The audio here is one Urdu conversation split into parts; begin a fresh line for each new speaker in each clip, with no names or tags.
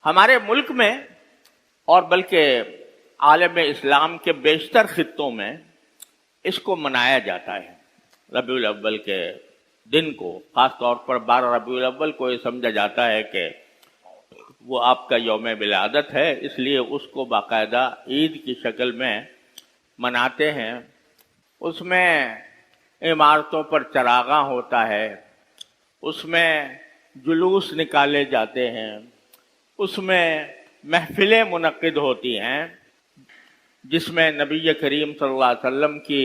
ہمارے ملک میں اور بلکہ عالم اسلام کے بیشتر خطوں میں اس کو منایا جاتا ہے۔ ربیع الاول کے دن کو، خاص طور پر 12 ربیع الاول کو، یہ سمجھا جاتا ہے کہ وہ آپ کا یوم ولادت ہے، اس لیے اس کو باقاعدہ عید کی شکل میں مناتے ہیں۔ اس میں عمارتوں پر چراغاں ہوتا ہے، اس میں جلوس نکالے جاتے ہیں، اس میں محفلیں منعقد ہوتی ہیں جس میں نبی کریم صلی اللہ علیہ وسلم کی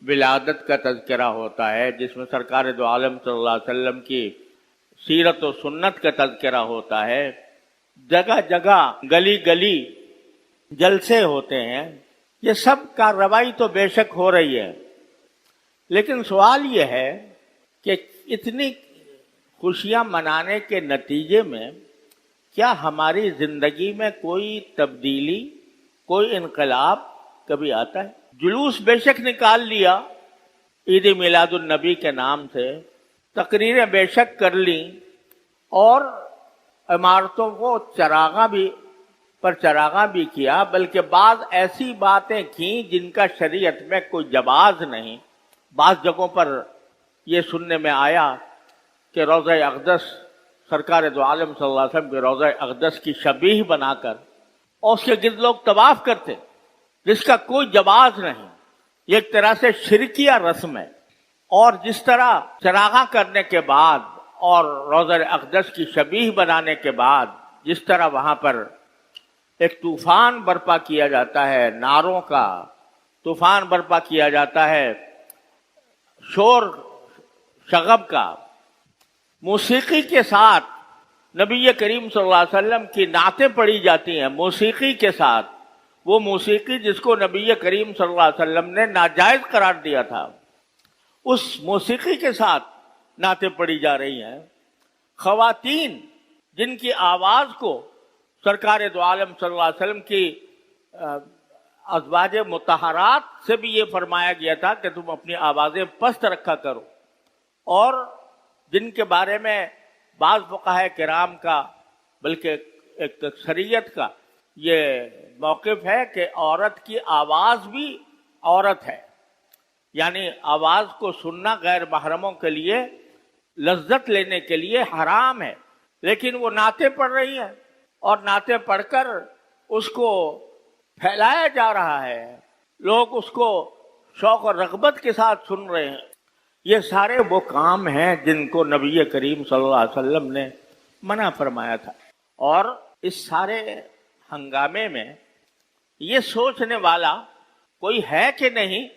ولادت کا تذکرہ ہوتا ہے، جس میں سرکار دو عالم صلی اللہ علیہ وسلم کی سیرت و سنت کا تذکرہ ہوتا ہے۔ جگہ جگہ گلی گلی جلسے ہوتے ہیں۔ یہ سب کارروائی تو بے شک ہو رہی ہے، لیکن سوال یہ ہے کہ اتنی خوشیاں منانے کے نتیجے میں کیا ہماری زندگی میں کوئی تبدیلی، کوئی انقلاب کبھی آتا ہے؟ جلوس بے شک نکال لیا عید میلاد النبی کے نام سے، تقریریں بے شک کر لیں، اور عمارتوں کو چراغاں بھی کیا، بلکہ بعض ایسی باتیں کیں جن کا شریعت میں کوئی جواز نہیں۔ بعض جگہوں پر یہ سننے میں آیا کہ روضہ اقدس، سرکار دو عالم صلی اللہ علیہ وسلم کے روضہ اقدس کی شبیہ بنا کر اور اس کے گرد لوگ طواف کرتے، جس کا کوئی جواز نہیں۔ یہ ایک طرح سے شرکیہ رسم ہے۔ اور جس طرح چراغاں کرنے کے بعد اور روضہ اقدس کی شبیہ بنانے کے بعد جس طرح وہاں پر ایک طوفان برپا کیا جاتا ہے، نعروں کا طوفان برپا کیا جاتا ہے، شور شغب کا، موسیقی کے ساتھ نبی کریم صلی اللہ علیہ وسلم کی نعتیں پڑھی جاتی ہیں، موسیقی کے ساتھ، وہ موسیقی جس کو نبی کریم صلی اللہ علیہ وسلم نے ناجائز قرار دیا تھا، اس موسیقی کے ساتھ نعتیں پڑھی جا رہی ہیں۔ خواتین جن کی آواز کو سرکار دو عالم صلی اللہ علیہ وسلم کی ازواج مطہرات سے بھی یہ فرمایا گیا تھا کہ تم اپنی آوازیں پست رکھا کرو، اور جن کے بارے میں بعض فقہاء کرام کا بلکہ ایک اکثریت کا یہ موقف ہے کہ عورت کی آواز بھی عورت ہے، یعنی آواز کو سننا غیر محرموں کے لیے لذت لینے کے لیے حرام ہے، لیکن وہ نعتیں پڑھ رہی ہیں اور نعتیں پڑھ کر اس کو پھیلایا جا رہا ہے، لوگ اس کو شوق اور رغبت کے ساتھ سن رہے ہیں۔ یہ سارے وہ کام ہیں جن کو نبی کریم صلی اللہ علیہ وسلم نے منع فرمایا تھا۔ اور اس سارے ہنگامے میں یہ سوچنے والا کوئی ہے کہ نہیں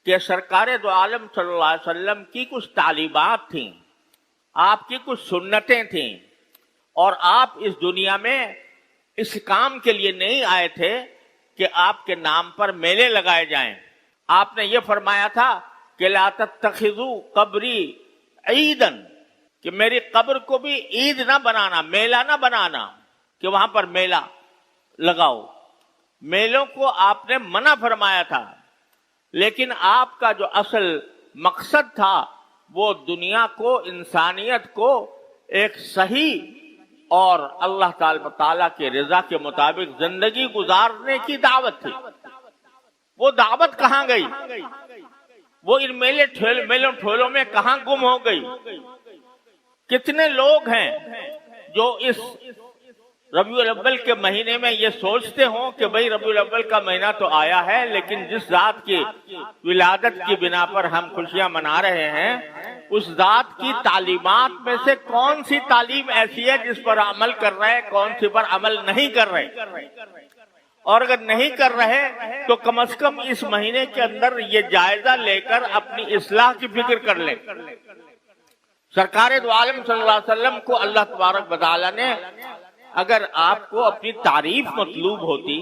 کہ سرکار دو عالم صلی اللہ علیہ وسلم کی کچھ تعلیمات تھیں، آپ کی کچھ سنتیں تھیں، اور آپ اس دنیا میں اس کام کے لیے نہیں آئے تھے کہ آپ کے نام پر میلے لگائے جائیں۔ آپ نے یہ فرمایا تھا کہ لا تتخذوا قبری عیدا، کہ میری قبر کو بھی عید نہ بنانا، میلہ نہ بنانا کہ وہاں پر میلہ لگاؤ۔ میلوں کو آپ نے منع فرمایا تھا، لیکن آپ کا جو اصل مقصد تھا وہ دنیا کو، انسانیت کو ایک صحیح اور اللہ تعالیٰ کے رضا کے مطابق زندگی گزارنے کی دعوت تھی۔ وہ دعوت کہاں گئی؟ وہ ان میلوں ٹھولوں میں کہاں گم ہو گئی؟ کتنے لوگ ہیں جو اس ربیع الاول کے مہینے میں یہ سوچتے ہوں کہ بھئی ربیع الاول کا مہینہ تو آیا ہے، لیکن جس ذات کی ولادت کی بنا پر ہم خوشیاں منا رہے ہیں، اس ذات کی تعلیمات میں سے کون سی تعلیم ایسی ہے جس پر عمل کر رہے ہیں، کون سی پر عمل نہیں کر رہے؟ اور اگر نہیں کر رہے تو کم از کم اس مہینے کے اندر یہ جائزہ لے کر اپنی اصلاح کی فکر کر لیں۔ سرکار دو عالم صلی اللہ علیہ وسلم کو اللہ تبارک و تعالیٰ نے، اگر آپ کو اپنی تعریف مطلوب ہوتی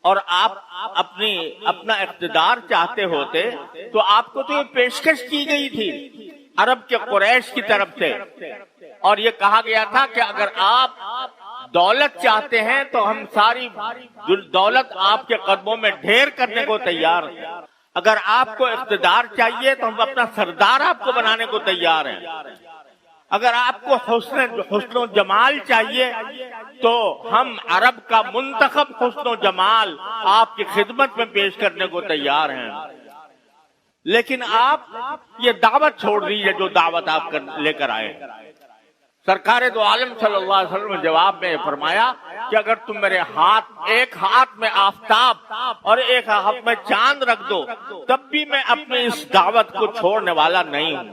اور آپ اپنا اقتدار چاہتے ہوتے تو آپ کو تو یہ پیشکش کی گئی تھی عرب کے قریش کی طرف سے، اور یہ کہا گیا تھا کہ اگر آپ دولت چاہتے ہیں تو ہم ساری دولت آپ کے قدموں میں ڈھیر کرنے کو تیار ہیں، اگر آپ کو اقتدار چاہیے تو ہم اپنا سردار آپ کو بنانے کو تیار ہیں، اگر آپ کو حسن و جمال چاہیے تو ہم عرب کا منتخب حسن و جمال آپ کی خدمت میں پیش کرنے کو تیار ہیں، لیکن آپ یہ دعوت چھوڑ دیجیے جو دعوت آپ لے کر آئے۔ سرکار دو عالم صلی اللہ علیہ وسلم نے جواب میں فرمایا کہ اگر تم میرے ایک ہاتھ میں آفتاب اور ایک ہاتھ میں چاند رکھ دو تب بھی میں اپنی اس دعوت کو چھوڑنے والا نہیں ہوں۔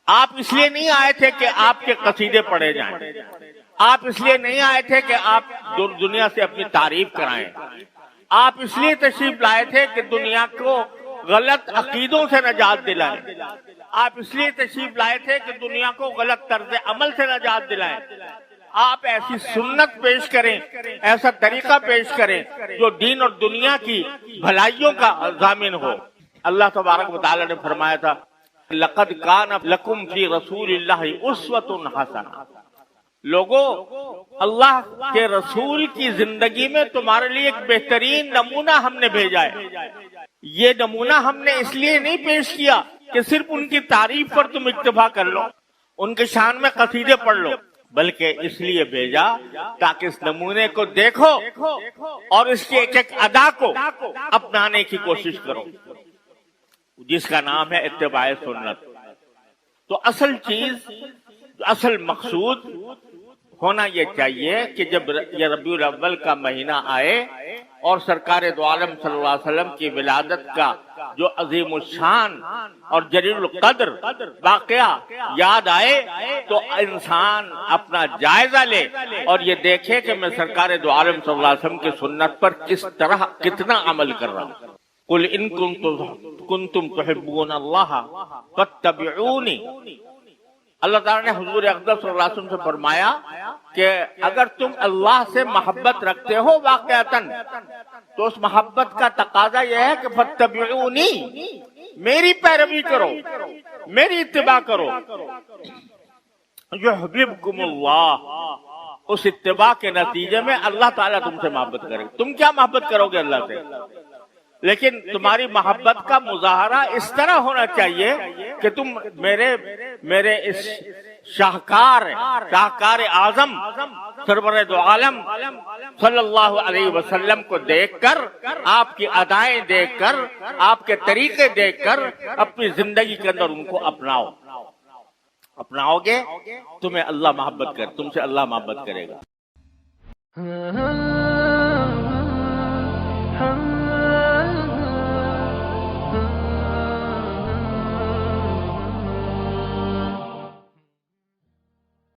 آپ اس لیے نہیں آئے تھے کہ آپ کے قصیدے پڑھے جائیں، آپ اس لیے نہیں آئے تھے کہ آپ دنیا سے اپنی تعریف کرائیں، آپ اس لیے تشریف لائے تھے کہ دنیا کو غلط عقیدوں سے نجات دلائیں، آپ اس لیے تشریف لائے تھے کہ دنیا کو غلط طرز عمل سے نجات دلائیں، آپ ایسی سنت پیش کریں، ایسا طریقہ پیش کریں جو دین اور دنیا کی بھلائیوں کا ضامن ہو۔ اللہ تبارک و تعالی نے فرمایا تھا لَقَدْ كَانَ لَكُمْ فِي رَسُولِ اللَّهِ أُسْوَةٌ حَسَنَةٌ، لوگوں اللہ کے رسول کی زندگی میں تمہارے لیے ایک بہترین نمونہ ہم نے بھیجا ہے۔ یہ نمونہ ہم نے اس لیے نہیں پیش کیا کہ صرف ان کی تعریف پر تم اکتفا کر لو، ان کے شان میں قصیدے پڑھ لو، بلکہ اس لیے بھیجا تاکہ اس نمونے کو دیکھو اور اس کی ایک ایک ادا کو اپنانے کی کوشش کرو، جس کا نام ہے اتباع سنت۔ تو اصل چیز، اصل مقصود ہونا یہ چاہیے کہ جب یہ ربیع الاول کا مہینہ آئے اور سرکار دو عالم صلی اللہ علیہ وسلم کی ولادت کا جو عظیم الشان اور جلیل القدر واقعہ یاد آئے تو انسان اپنا جائزہ لے اور یہ دیکھے کہ میں سرکار دو عالم صلی اللہ علیہ وسلم کی سنت پر کتنا عمل کر رہا ہوں۔ قل ان کنتم تحبون اللہ فاتبعونی، اللہ تعالیٰ نے حضور اقدس صلی اللہ علیہ وسلم سے فرمایا کہ اگر تم اللہ سے محبت رکھتے ہو واقعتاً تو اس محبت کا تقاضا یہ ہے کہ فاتبعونی، میری پیروی کرو، میری اتباع کرو۔ یحببکم اللہ، اس اتباع کے نتیجے میں اللہ تعالیٰ تم سے محبت کرے۔ تم کیا محبت کرو گے اللہ سے؟ لیکن تمہاری محبت کا مظاہرہ اس طرح ہونا چاہیے کہ تم میرے اس شاہکار اعظم سرور دو عالم صلی اللہ علیہ وسلم کو دیکھ کر، آپ کی ادائیں دیکھ کر، آپ کے طریقے دیکھ کر اپنی زندگی کے اندر ان کو اپناؤ گے، تم سے اللہ محبت کرے گا۔